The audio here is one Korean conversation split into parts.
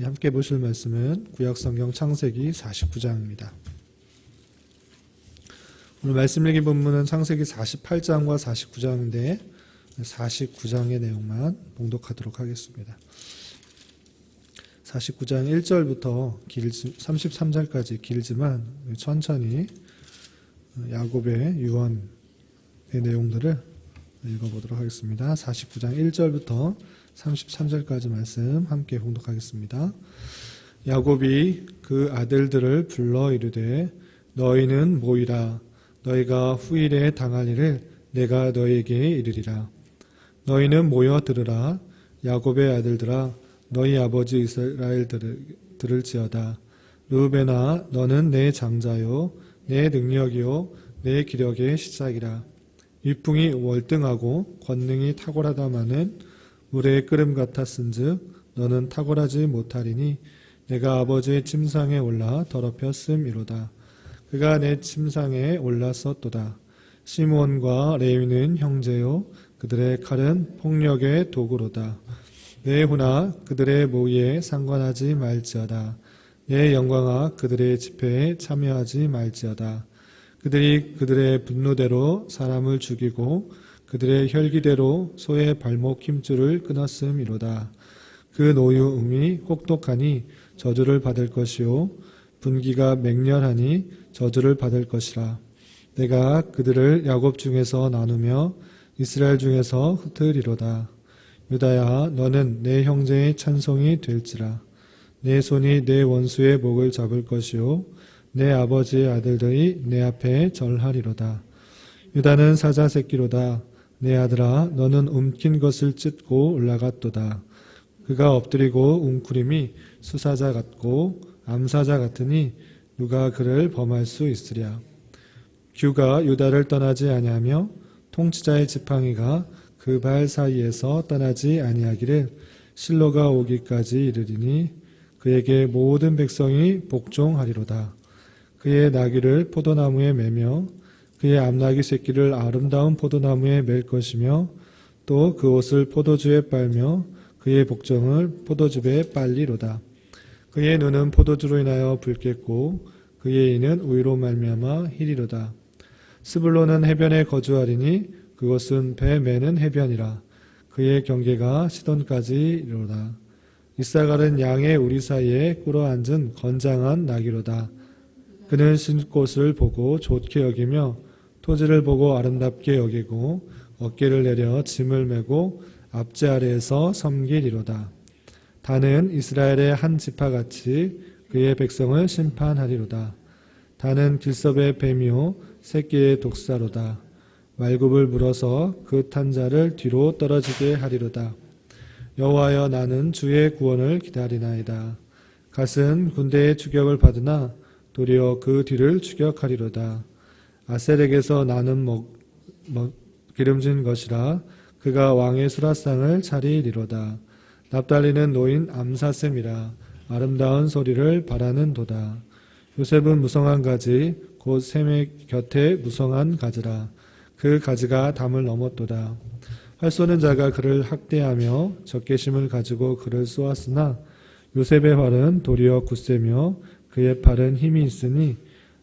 함께 보실 말씀은 구약성경 창세기 49장입니다. 오늘 말씀 읽기 본문은 창세기 48장과 49장인데 49장의 내용만 봉독하도록 하겠습니다. 49장 1절부터 33절까지 길지만 천천히 야곱의 유언의 내용들을 읽어보도록 하겠습니다. 49장 1절부터 33절까지 말씀 함께 봉독하겠습니다. 야곱이 그 아들들을 불러 이르되 너희는 모이라. 너희가 후일에 당할 일을 내가 너희에게 이르리라. 너희는 모여 들으라. 야곱의 아들들아 너희 아버지 이스라엘 들을지어다. 르우벤아 너는 내 장자요 내 능력이요 내 기력의 시작이라. 위풍이 월등하고 권능이 탁월하다마는 물의 끓음 같았은즉 너는 탁월하지 못하리니 내가 아버지의 침상에 올라 더럽혔음이로다. 그가 내 침상에 올랐었도다. 시므온과 레위는 형제요 그들의 칼은 폭력의 도구로다. 내 후나 그들의 모의에 상관하지 말지어다. 내 영광아 그들의 집회에 참여하지 말지어다. 그들이 그들의 분노대로 사람을 죽이고 그들의 혈기대로 소의 발목 힘줄을 끊었음이로다. 그 노유음이 혹독하니 저주를 받을 것이요 분기가 맹렬하니 저주를 받을 것이라. 내가 그들을 야곱 중에서 나누며 이스라엘 중에서 흩으리로다. 유다야 너는 내 형제의 찬송이 될지라. 내 손이 내 원수의 목을 잡을 것이요 내 아버지의 아들들이 내 앞에 절하리로다. 유다는 사자 새끼로다. 내 아들아 너는 움킨 것을 찢고 올라갔도다. 그가 엎드리고 웅크림이 수사자 같고 암사자 같으니 누가 그를 범할 수 있으랴. 규가 유다를 떠나지 아니하며 통치자의 지팡이가 그 발 사이에서 떠나지 아니하기를 실로가 오기까지 이르리니 그에게 모든 백성이 복종하리로다. 그의 나귀를 포도나무에 매며 그의 암나귀 새끼를 아름다운 포도나무에 맬 것이며 또 그 옷을 포도주에 빨며 그의 복종을 포도즙에 빨리로다. 그의 눈은 포도주로 인하여 붉겠고 그의 이는 우유로 말미암아 희리로다. 스불론은 해변에 거주하리니 그것은 배 매는 해변이라. 그의 경계가 시돈까지 이르로다. 이사갈은 양의 우리 사이에 꿇어앉은 건장한 나귀로다. 그는 신꽃을 보고 좋게 여기며 토지를 보고 아름답게 여기고 어깨를 내려 짐을 메고 앞제 아래에서 섬기리로다. 다는 이스라엘의 한 지파같이 그의 백성을 심판하리로다. 다는 길섭의 뱀이요 새끼의 독사로다. 말굽을 물어서 그 탄 자를 뒤로 떨어지게 하리로다. 여호와여 나는 주의 구원을 기다리나이다. 갓은 군대의 추격을 받으나 도리어 그 뒤를 추격하리로다. 아셀에게서 나는 기름진 것이라 그가 왕의 수라상을 차리리로다. 납달리는 노인 암사셈이라 아름다운 소리를 바라는도다. 요셉은 무성한 가지 곧 셈의 곁에 무성한 가지라. 그 가지가 담을 넘었도다. 활 쏘는 자가 그를 학대하며 적개심을 가지고 그를 쏘았으나 요셉의 활은 도리어 굳세며 그의 팔은 힘이 있으니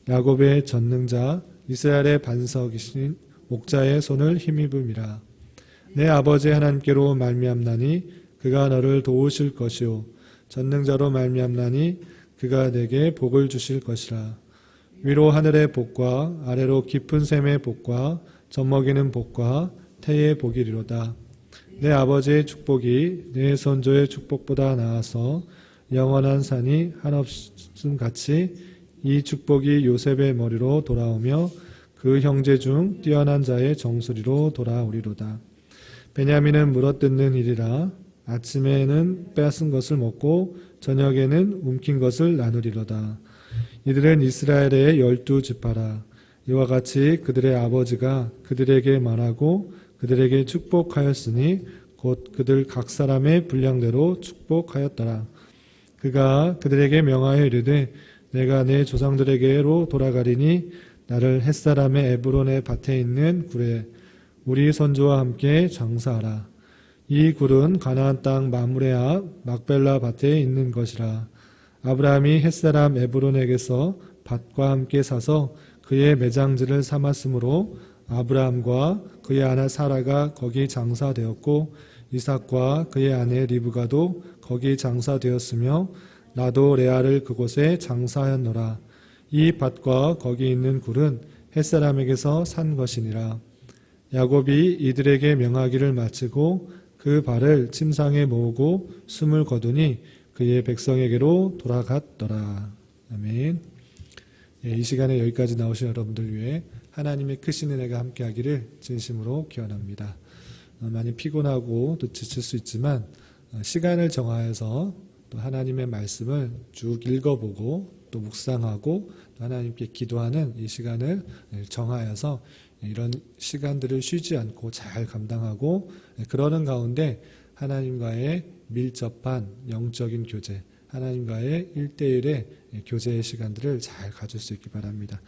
야곱의 전능자 이스라엘의 반석이신 목자의 손을 힘입음이라. 내 아버지 하나님께로 말미암나니 그가 너를 도우실 것이요 전능자로 말미암나니 그가 내게 복을 주실 것이라. 위로 하늘의 복과 아래로 깊은 샘의 복과 젖먹이는 복과 태의 복이리로다. 내 아버지의 축복이 내 선조의 축복보다 나아서 영원한 산이 한없음 같이 이 축복이 요셉의 머리로 돌아오며 그 형제 중 뛰어난 자의 정수리로 돌아오리로다. 베냐민은 물어뜯는 일이라. 아침에는 빼앗은 것을 먹고 저녁에는 움킨 것을 나누리로다. 이들은 이스라엘의 12지파라. 이와 같이 그들의 아버지가 그들에게 말하고 그들에게 축복하였으니 곧 그들 각 사람의 분량대로 축복하였더라. 그가 그들에게 명하여 이르되 내가 내 조상들에게로 돌아가리니 나를 햇사람의 에브론의 밭에 있는 굴에 우리 선조와 함께 장사하라. 이 굴은 가나안 땅 마므레 앞 막벨라 밭에 있는 것이라. 아브라함이 햇사람 에브론에게서 밭과 함께 사서 그의 매장지를 삼았으므로 아브라함과 그의 아내 사라가 거기 장사되었고 이삭과 그의 아내 리브가도 거기 장사되었으며 나도 레아를 그곳에 장사하였노라. 이 밭과 거기 있는 굴은 햇사람에게서 산 것이니라. 야곱이 이들에게 명하기를 마치고 그 발을 침상에 모으고 숨을 거두니 그의 백성에게로 돌아갔더라. 아멘. 이 시간에 여기까지 나오신 여러분들 위해 하나님의 크신 은혜가 함께하기를 진심으로 기원합니다. 많이 피곤하고 또 지칠 수 있지만 시간을 정하여서 또 하나님의 말씀을 쭉 읽어보고 또 묵상하고 또 하나님께 기도하는 이 시간을 정하여서 이런 시간들을 쉬지 않고 잘 감당하고 그러는 가운데 하나님과의 밀접한 영적인 교제, 하나님과의 1대1의 교제의 시간들을 잘 가질 수 있기 바랍니다.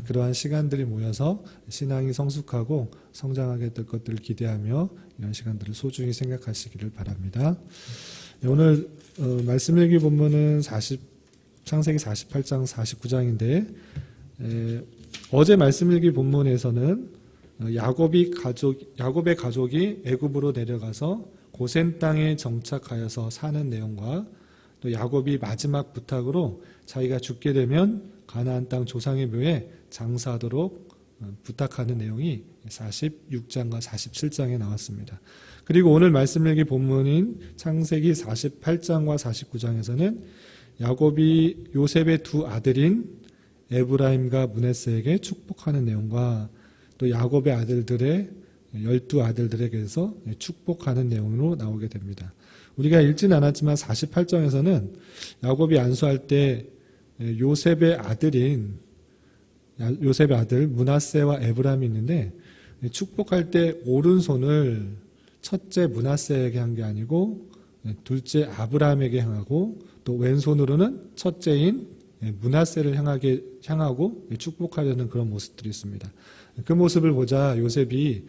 그러한 시간들이 모여서 신앙이 성숙하고 성장하게 될 것들을 기대하며 이런 시간들을 소중히 생각하시기를 바랍니다. 오늘 말씀 일기 본문은 창세기 48장 49장인데 어제 말씀 일기 본문에서는 야곱의 가족이 애굽으로 내려가서 고센 땅에 정착하여서 사는 내용과 또 야곱이 마지막 부탁으로 자기가 죽게 되면 가나안 땅 조상의 묘에 장사하도록 부탁하는 내용이 46장과 47장에 나왔습니다. 그리고 오늘 말씀 일기 본문인 창세기 48장과 49장에서는 야곱이 요셉의 두 아들인 에브라임과 므낫세에게 축복하는 내용과 또 야곱의 아들들의 12아들들에게서 축복하는 내용으로 나오게 됩니다. 우리가 읽지는 않았지만 48장에서는 야곱이 안수할 때 요셉의 아들 므낫세와 에브라임이 있는데 축복할 때 오른손을 첫째 므낫세에게 한 게 아니고 둘째 아브라함에게 향하고 또 왼손으로는 첫째인 므낫세를 향하고 축복하려는 그런 모습들이 있습니다. 그 모습을 보자 요셉이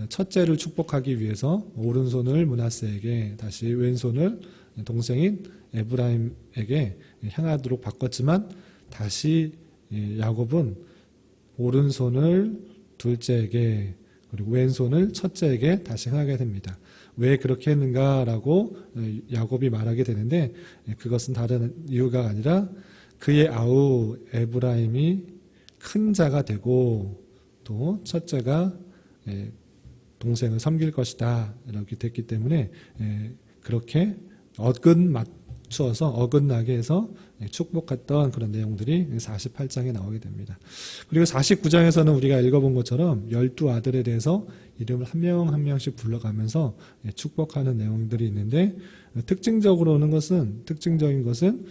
첫째를 축복하기 위해서 오른손을 므낫세에게 다시 왼손을 동생인 에브라임에게 향하도록 바꿨지만 다시 야곱은 오른손을 둘째에게 그리고 왼손을 첫째에게 다시 향하게 됩니다. 왜 그렇게 했는가라고 야곱이 말하게 되는데 그것은 다른 이유가 아니라 그의 아우 에브라임이 큰 자가 되고 또 첫째가 동생을 섬길 것이다 이렇게 됐기 때문에 그렇게 어긋나게 해서 축복했던 그런 내용들이 48장에 나오게 됩니다. 그리고 49장에서는 우리가 읽어본 것처럼 12아들에 대해서 이름을 한 명 한 명씩 불러가면서 축복하는 내용들이 있는데 특징적인 것은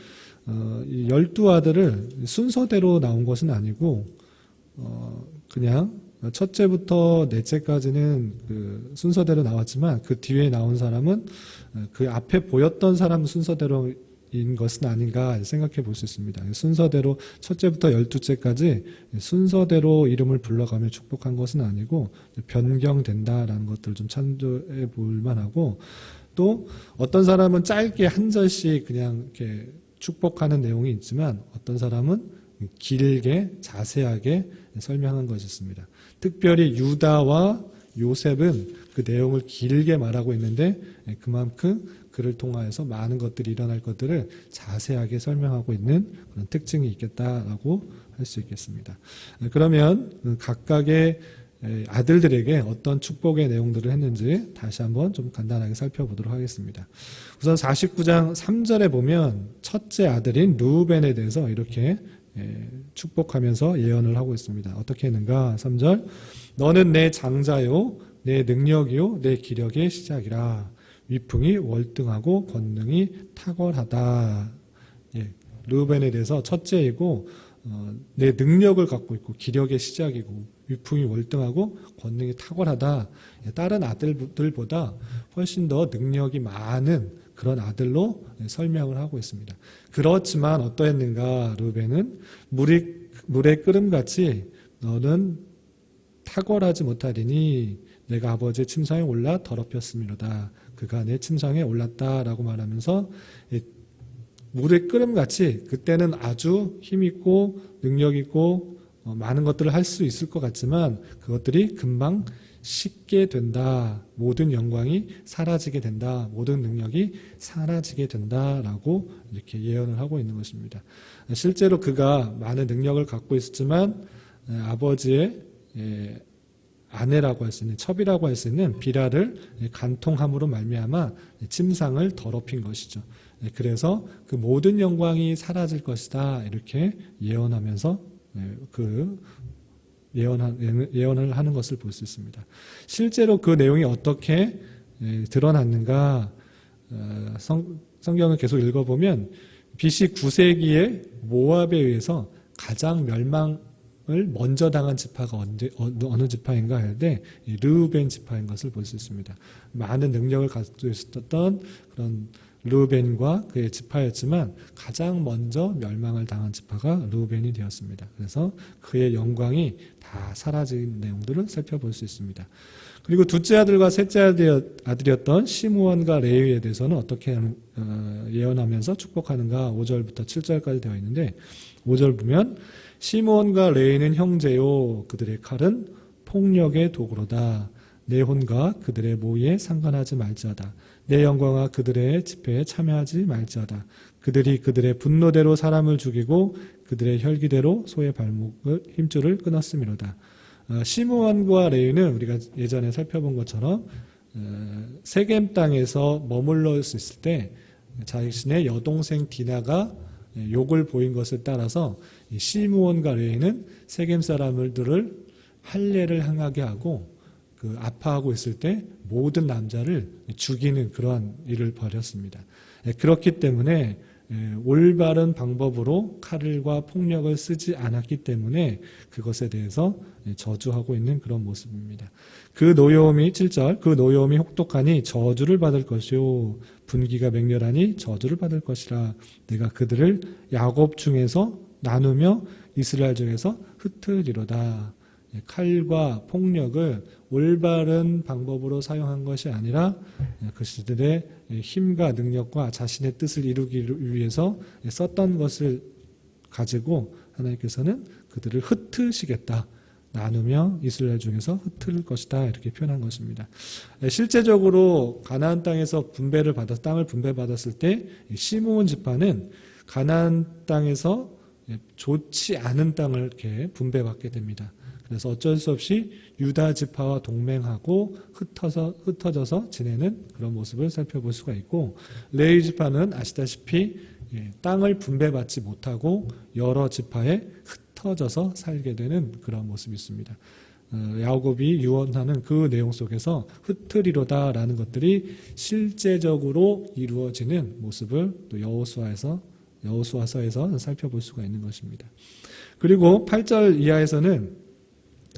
이 12아들을 순서대로 나온 것은 아니고 그냥 첫째부터 넷째까지는 그 순서대로 나왔지만 그 뒤에 나온 사람은 그 앞에 보였던 사람 순서대로인 것은 아닌가 생각해 볼 수 있습니다. 순서대로 첫째부터 12째까지 순서대로 이름을 불러가며 축복한 것은 아니고 변경된다라는 것들을 좀 참조해 볼 만하고 또 어떤 사람은 짧게 한 절씩 그냥 이렇게 축복하는 내용이 있지만 어떤 사람은 길게 자세하게 설명한 것이 있습니다. 특별히 유다와 요셉은 그 내용을 길게 말하고 있는데 그만큼 그를 통하여서 많은 것들이 일어날 것들을 자세하게 설명하고 있는 그런 특징이 있겠다라고 할 수 있겠습니다. 그러면 각각의 아들들에게 어떤 축복의 내용들을 했는지 다시 한번 좀 간단하게 살펴보도록 하겠습니다. 우선 49장 3절에 보면 첫째 아들인 르우벤에 대해서 이렇게 축복하면서 예언을 하고 있습니다. 어떻게 했는가? 3절 너는 내 장자요 내 능력이요 내 기력의 시작이라 위풍이 월등하고 권능이 탁월하다. 르우벤에 대해서 첫째이고 내 능력을 갖고 있고 기력의 시작이고 위풍이 월등하고 권능이 탁월하다. 다른 아들들보다 훨씬 더 능력이 많은 그런 아들로 설명을 하고 있습니다. 그렇지만 어떠했는가? 르우벤은 물의 끓음같이 너는 탁월하지 못하리니 내가 아버지의 침상에 올라 더럽혔음이로다. 그가 내 침상에 올랐다라고 말하면서 물의 끓음같이 그때는 아주 힘있고 능력있고 많은 것들을 할 수 있을 것 같지만 그것들이 금방 식게 된다. 모든 영광이 사라지게 된다. 모든 능력이 사라지게 된다라고 이렇게 예언을 하고 있는 것입니다. 실제로 그가 많은 능력을 갖고 있었지만 아버지의 아내라고 할 수 있는 첩이라고 할 수 있는 비라를 간통함으로 말미암아 침상을 더럽힌 것이죠. 그래서 그 모든 영광이 사라질 것이다 이렇게 예언하면서 그 예언을 하는 것을 볼 수 있습니다. 실제로 그 내용이 어떻게 드러났는가 성경을 계속 읽어보면 BC 9세기에 모압에 의해서 가장 멸망을 먼저 당한 지파가 어느 지파인가 할 때 르우벤 지파인 것을 볼 수 있습니다. 많은 능력을 가지고 있었던 그런 르우벤과 그의 지파였지만 가장 먼저 멸망을 당한 지파가 르우벤이 되었습니다. 그래서 그의 영광이 다 사라진 내용들을 살펴볼 수 있습니다. 그리고 둘째 아들과 셋째 아들이었던 시므온과 레위에 대해서는 어떻게 예언하면서 축복하는가 5절부터 7절까지 되어 있는데 5절 보면 시므온과 레위는 형제요 그들의 칼은 폭력의 도구로다. 내 혼과 그들의 모의에 상관하지 말지어다. 내 영광아 그들의 집회에 참여하지 말지어다. 그들이 그들의 분노대로 사람을 죽이고 그들의 혈기대로 소의 발목을 힘줄을 끊었음이로다. 시므온과 레위는 우리가 예전에 살펴본 것처럼 세겜 땅에서 머물러 있을 때 자신의 여동생 디나가 욕을 보인 것을 따라서 시므온과 레위는 세겜 사람들을 할례를 행하게 하고 아파하고 있을 때 모든 남자를 죽이는 그러한 일을 벌였습니다. 그렇기 때문에 올바른 방법으로 칼과 폭력을 쓰지 않았기 때문에 그것에 대해서 저주하고 있는 그런 모습입니다. 그 노여움이 7절 그 노여움이 혹독하니 저주를 받을 것이요 분기가 맹렬하니 저주를 받을 것이라. 내가 그들을 야곱 중에서 나누며 이스라엘 중에서 흩으리로다. 칼과 폭력을 올바른 방법으로 사용한 것이 아니라 그들의 힘과 능력과 자신의 뜻을 이루기 위해서 썼던 것을 가지고 하나님께서는 그들을 흩으시겠다. 나누며 이스라엘 중에서 흩을 것이다. 이렇게 표현한 것입니다. 실제적으로 가나안 땅에서 땅을 분배받았을 때 시므온 지파는 가나안 땅에서 좋지 않은 땅을 이렇게 분배받게 됩니다. 그래서 어쩔 수 없이 유다 지파와 동맹하고 흩어져서 지내는 그런 모습을 살펴볼 수가 있고 레위 지파는 아시다시피 땅을 분배받지 못하고 여러 지파에 흩어져서 살게 되는 그런 모습이 있습니다. 야곱이 유언하는 그 내용 속에서 흩으리로다라는 것들이 실제적으로 이루어지는 모습을 또 여호수아서에서 살펴볼 수가 있는 것입니다. 그리고 8절 이하에서는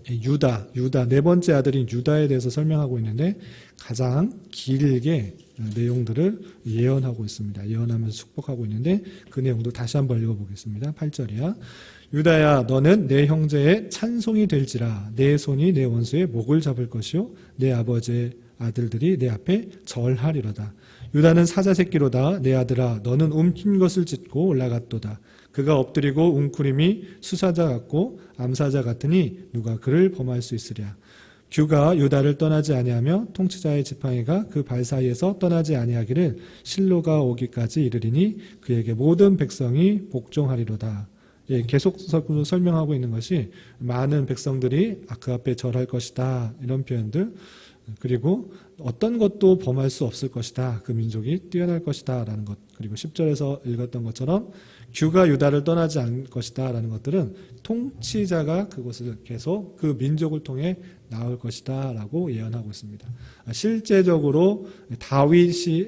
유다 네 번째 아들인 유다에 대해서 설명하고 있는데 가장 길게 내용들을 예언하고 있습니다. 예언하면서 축복하고 있는데 그 내용도 다시 한번 읽어보겠습니다. 8절이야. 유다야 너는 내 형제의 찬송이 될지라. 내 손이 내 원수의 목을 잡을 것이요 내 아버지의 아들들이 내 앞에 절하리로다. 유다는 사자 새끼로다. 내 아들아 너는 움킨 것을 찢고 올라갔도다. 그가 엎드리고 웅크림이 수사자 같고 암사자 같으니 누가 그를 범할 수 있으랴. 규가 유다를 떠나지 아니하며 통치자의 지팡이가 그 발 사이에서 떠나지 아니하기를 실로가 오기까지 이르리니 그에게 모든 백성이 복종하리로다. 계속 설명하고 있는 것이 많은 백성들이 그 앞에 절할 것이다. 이런 표현들. 그리고 어떤 것도 범할 수 없을 것이다. 그 민족이 뛰어날 것이다. 라는 것. 그리고 10절에서 읽었던 것처럼 규가 유다를 떠나지 않을 것이다. 라는 것들은 통치자가 그것을 계속 그 민족을 통해 나올 것이다. 라고 예언하고 있습니다. 실제적으로 다윗이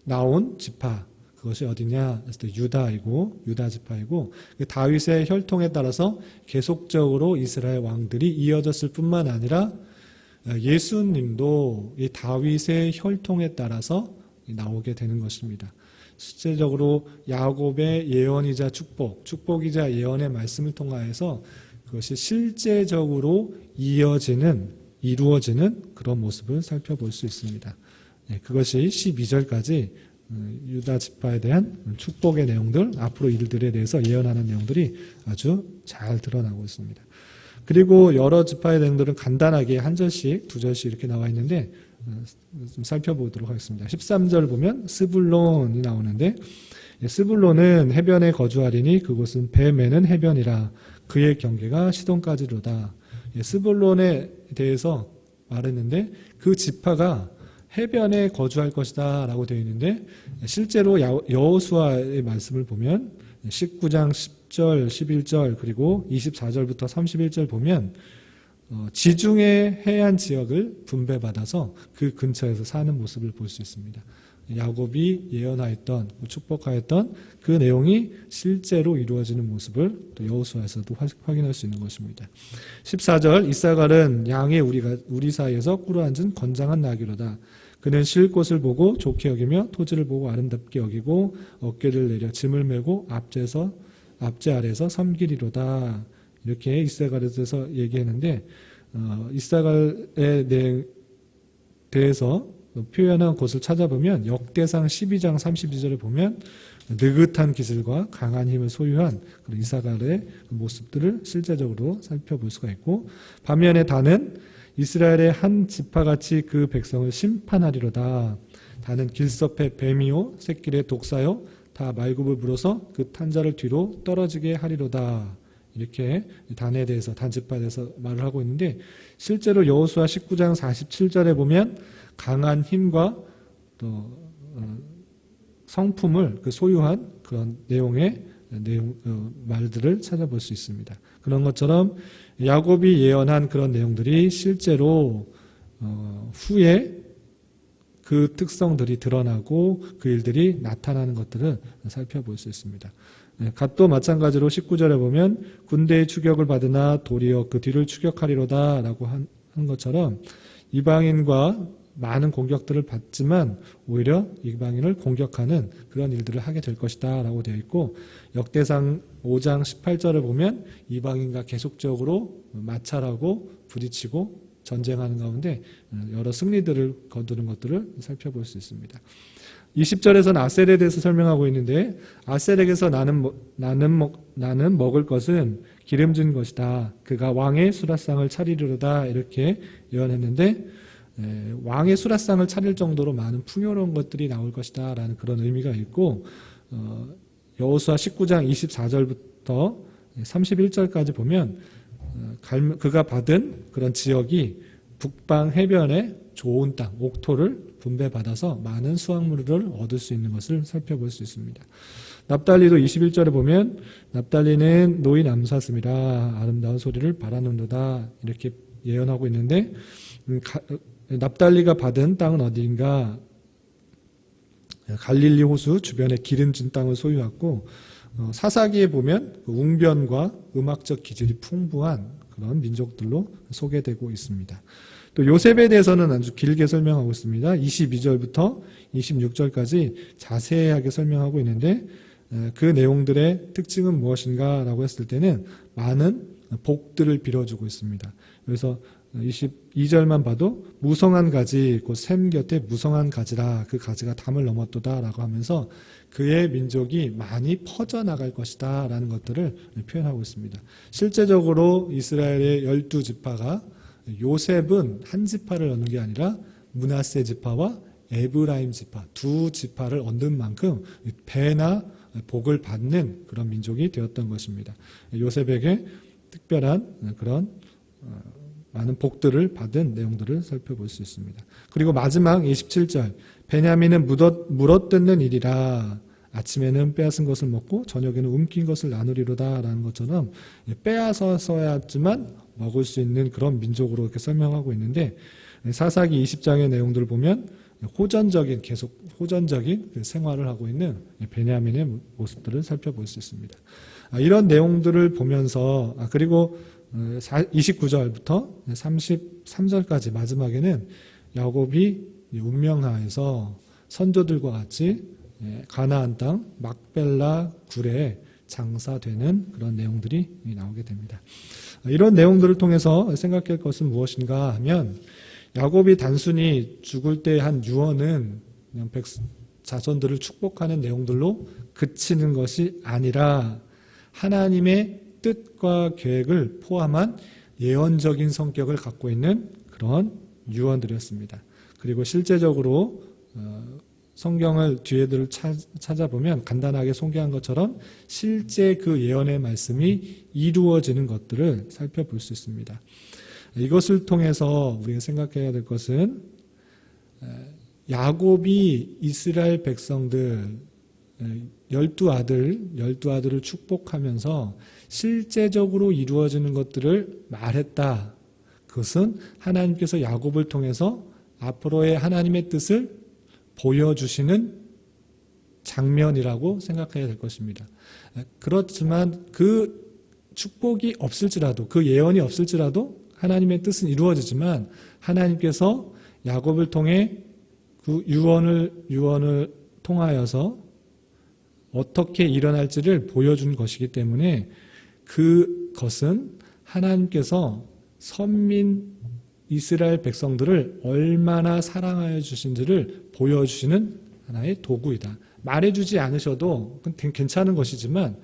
나온 지파. 그것이 어디냐? 유다이고 유다 지파이고 다윗의 혈통에 따라서 계속적으로 이스라엘 왕들이 이어졌을 뿐만 아니라 예수님도 이 다윗의 혈통에 따라서 나오게 되는 것입니다. 실제적으로 야곱의 예언이자 축복이자 예언의 말씀을 통하여서 그것이 실제적으로 이어지는 이루어지는 그런 모습을 살펴볼 수 있습니다. 그것이 12절까지 유다 지파에 대한 축복의 내용들, 앞으로 일들에 대해서 예언하는 내용들이 아주 잘 드러나고 있습니다. 그리고 여러 지파의 내용들은 간단하게 한 절씩, 두 절씩 이렇게 나와 있는데 좀 살펴보도록 하겠습니다. 13절 보면 스불론이 나오는데, 스불론은 해변에 거주하리니 그곳은 배 매는 해변이라 그의 경계가 시돈까지로다. 스불론에 대해서 말했는데 그 지파가 해변에 거주할 것이다 라고 되어 있는데, 실제로 여호수아의 말씀을 보면 19장 10절, 11절 그리고 24절부터 31절 보면 지중해 해안 지역을 분배받아서 그 근처에서 사는 모습을 볼 수 있습니다. 야곱이 예언하였던, 축복하였던 그 내용이 실제로 이루어지는 모습을 또 여호수아에서도 확인할 수 있는 것입니다. 14절, 이사갈은 양의 우리 사이에서 꿇어앉은 건장한 나귀로다. 그는 쉴 곳을 보고 좋게 여기며 토지를 보고 아름답게 여기고 어깨를 내려 짐을 메고 앞제 아래에서 섬기리로다. 이렇게 이사갈에 대해서 얘기했는데, 이사갈에 대해서 표현한 곳을 찾아보면 역대상 12장 32절에 보면 느긋한 기술과 강한 힘을 소유한 이사갈의 모습들을 실제적으로 살펴볼 수가 있고, 반면에 다는 이스라엘의 한 지파같이 그 백성을 심판하리로다. 다는 길섭의 뱀이요 새끼의 독사요 다 말굽을 물어서 그 탄자를 뒤로 떨어지게 하리로다. 이렇게 단에 대해서, 단 지파에 대해서 말을 하고 있는데, 실제로 여호수아 19장 47절에 보면 강한 힘과 또 성품을 소유한 그런 내용의 말들을 찾아볼 수 있습니다. 그런 것처럼 야곱이 예언한 그런 내용들이 실제로 후에 그 특성들이 드러나고 그 일들이 나타나는 것들을 살펴볼 수 있습니다. 갓도 마찬가지로 19절에 보면 군대의 추격을 받으나 도리어 그 뒤를 추격하리로다 라고 한 것처럼 이방인과 많은 공격들을 받지만 오히려 이방인을 공격하는 그런 일들을 하게 될 것이다 라고 되어 있고, 역대상 5장 18절을 보면 이방인과 계속적으로 마찰하고 부딪히고 전쟁하는 가운데 여러 승리들을 거두는 것들을 살펴볼 수 있습니다. 20절에서는 아셀에 대해서 설명하고 있는데, 아셀에게서 나는 먹을 것은 기름진 것이다. 그가 왕의 수라상을 차리리로다. 이렇게 예언했는데, 왕의 수라상을 차릴 정도로 많은 풍요로운 것들이 나올 것이다 라는 그런 의미가 있고, 여호수아 19장 24절부터 31절까지 보면 그가 받은 그런 지역이 북방 해변의 좋은 땅, 옥토를 분배받아서 많은 수확물을 얻을 수 있는 것을 살펴볼 수 있습니다. 납달리도 21절에 보면 납달리는 노인 암사슴이라 아름다운 소리를 바라는도다. 이렇게 예언하고 있는데, 납달리가 받은 땅은 어디인가? 갈릴리 호수 주변에 기름진 땅을 소유하고, 사사기에 보면 웅변과 음악적 기질이 풍부한 그런 민족들로 소개되고 있습니다. 또 요셉에 대해서는 아주 길게 설명하고 있습니다. 22절부터 26절까지 자세하게 설명하고 있는데, 그 내용들의 특징은 무엇인가 라고 했을 때는 많은 복들을 빌어주고 있습니다. 그래서 22절만 봐도 무성한 가지 곧 샘 곁에 무성한 가지라 그 가지가 담을 넘었도다 라고 하면서 그의 민족이 많이 퍼져나갈 것이다 라는 것들을 표현하고 있습니다. 실제적으로 이스라엘의 12지파가 요셉은 한 지파를 얻는 게 아니라 므낫세 지파와 에브라임 지파 두 지파를 얻는 만큼 배나 복을 받는 그런 민족이 되었던 것입니다. 요셉에게 특별한 그런 많은 복들을 받은 내용들을 살펴볼 수 있습니다. 그리고 마지막 27절, 베냐민은 물어뜯는 일이라 아침에는 빼앗은 것을 먹고 저녁에는 움킨 것을 나누리로다 라는 것처럼 빼앗아서야지만 먹을 수 있는 그런 민족으로 이렇게 설명하고 있는데, 사사기 20장의 내용들을 보면 계속 호전적인 생활을 하고 있는 베냐민의 모습들을 살펴볼 수 있습니다. 이런 내용들을 보면서, 그리고 29절부터 33절까지 마지막에는 야곱이 운명하에서 선조들과 같이 가나안 땅 막벨라 굴에 장사되는 그런 내용들이 나오게 됩니다. 이런 내용들을 통해서 생각할 것은 무엇인가 하면 야곱이 단순히 죽을 때 한 유언은 그냥 자손들을 축복하는 내용들로 그치는 것이 아니라 하나님의 뜻과 계획을 포함한 예언적인 성격을 갖고 있는 그런 유언들이었습니다. 그리고 실제적으로 성경을 뒤에들 찾아보면 간단하게 소개한 것처럼 실제 그 예언의 말씀이 이루어지는 것들을 살펴볼 수 있습니다. 이것을 통해서 우리가 생각해야 될 것은 야곱이 이스라엘 백성들 12아들을 축복하면서 실제적으로 이루어지는 것들을 말했다. 그것은 하나님께서 야곱을 통해서 앞으로의 하나님의 뜻을 보여주시는 장면이라고 생각해야 될 것입니다. 그렇지만 그 축복이 없을지라도, 그 예언이 없을지라도 하나님의 뜻은 이루어지지만 하나님께서 야곱을 통해 그 유언을 통하여서 어떻게 일어날지를 보여준 것이기 때문에 그것은 하나님께서 선민 이스라엘 백성들을 얼마나 사랑하여 주신지를 보여주시는 하나의 도구이다. 말해주지 않으셔도 괜찮은 것이지만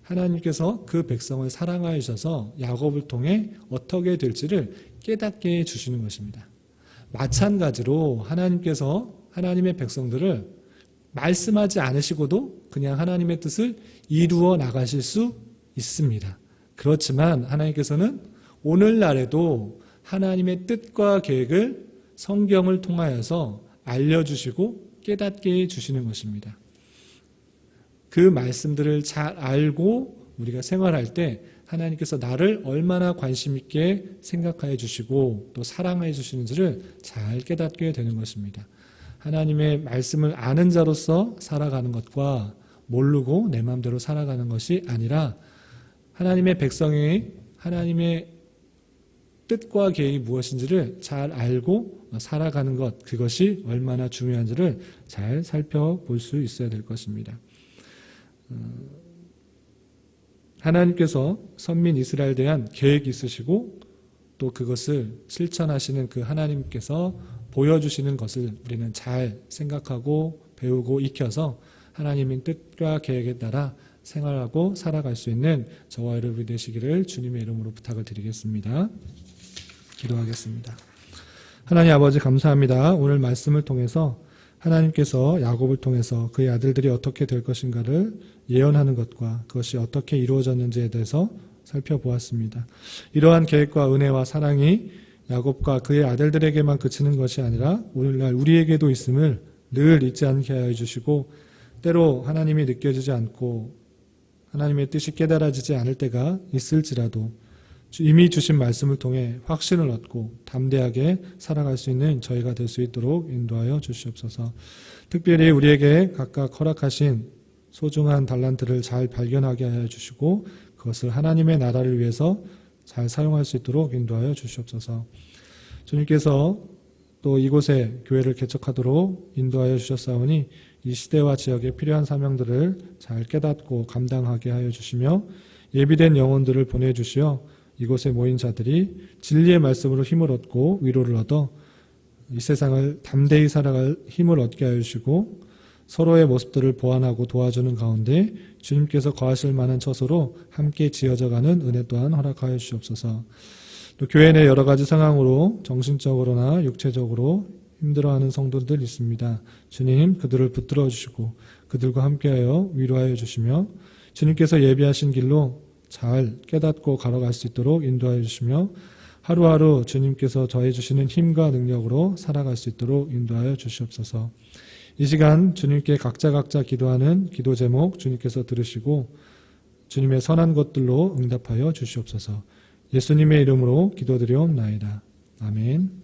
하나님께서 그 백성을 사랑하여 주셔서 야곱을 통해 어떻게 될지를 깨닫게 해주시는 것입니다. 마찬가지로 하나님께서 하나님의 백성들을 말씀하지 않으시고도 그냥 하나님의 뜻을 이루어 나가실 수 있습니다. 그렇지만 하나님께서는 오늘날에도 하나님의 뜻과 계획을 성경을 통하여서 알려주시고 깨닫게 해주시는 것입니다. 그 말씀들을 잘 알고 우리가 생활할 때 하나님께서 나를 얼마나 관심 있게 생각하여 주시고 또 사랑하여 주시는지를 잘 깨닫게 되는 것입니다. 하나님의 말씀을 아는 자로서 살아가는 것과 모르고 내 마음대로 살아가는 것이 아니라 하나님의 백성이 하나님의 뜻과 계획이 무엇인지를 잘 알고 살아가는 것, 그것이 얼마나 중요한지를 잘 살펴볼 수 있어야 될 것입니다. 하나님께서 선민 이스라엘에 대한 계획이 있으시고 또 그것을 실천하시는 그 하나님께서 보여주시는 것을 우리는 잘 생각하고 배우고 익혀서 하나님의 뜻과 계획에 따라 생활하고 살아갈 수 있는 저와 여러분이 되시기를 주님의 이름으로 부탁을 드리겠습니다. 기도하겠습니다. 하나님 아버지 감사합니다. 오늘 말씀을 통해서 하나님께서 야곱을 통해서 그의 아들들이 어떻게 될 것인가를 예언하는 것과 그것이 어떻게 이루어졌는지에 대해서 살펴보았습니다. 이러한 계획과 은혜와 사랑이 야곱과 그의 아들들에게만 그치는 것이 아니라 오늘날 우리에게도 있음을 늘 잊지 않게 하여 주시고 때로 하나님이 느껴지지 않고 하나님의 뜻이 깨달아지지 않을 때가 있을지라도 이미 주신 말씀을 통해 확신을 얻고 담대하게 살아갈 수 있는 저희가 될 수 있도록 인도하여 주시옵소서. 특별히 우리에게 각각 허락하신 소중한 달란트를 잘 발견하게 하여 주시고 그것을 하나님의 나라를 위해서 잘 사용할 수 있도록 인도하여 주시옵소서. 주님께서 또 이곳에 교회를 개척하도록 인도하여 주셨사오니 이 시대와 지역에 필요한 사명들을 잘 깨닫고 감당하게 하여 주시며 예비된 영혼들을 보내주시어 이곳에 모인 자들이 진리의 말씀으로 힘을 얻고 위로를 얻어 이 세상을 담대히 살아갈 힘을 얻게 하여 주시고 서로의 모습들을 보완하고 도와주는 가운데 주님께서 거하실 만한 처소로 함께 지어져가는 은혜 또한 허락하여 주시옵소서. 또 교회 내 여러 가지 상황으로 정신적으로나 육체적으로 힘들어하는 성도들 있습니다. 주님 그들을 붙들어 주시고 그들과 함께하여 위로하여 주시며 주님께서 예비하신 길로 잘 깨닫고 걸어갈 수 있도록 인도하여 주시며 하루하루 주님께서 더해 주시는 힘과 능력으로 살아갈 수 있도록 인도하여 주시옵소서. 이 시간 주님께 각자 기도하는 기도 제목 주님께서 들으시고 주님의 선한 것들로 응답하여 주시옵소서. 예수님의 이름으로 기도드리옵나이다. 아멘.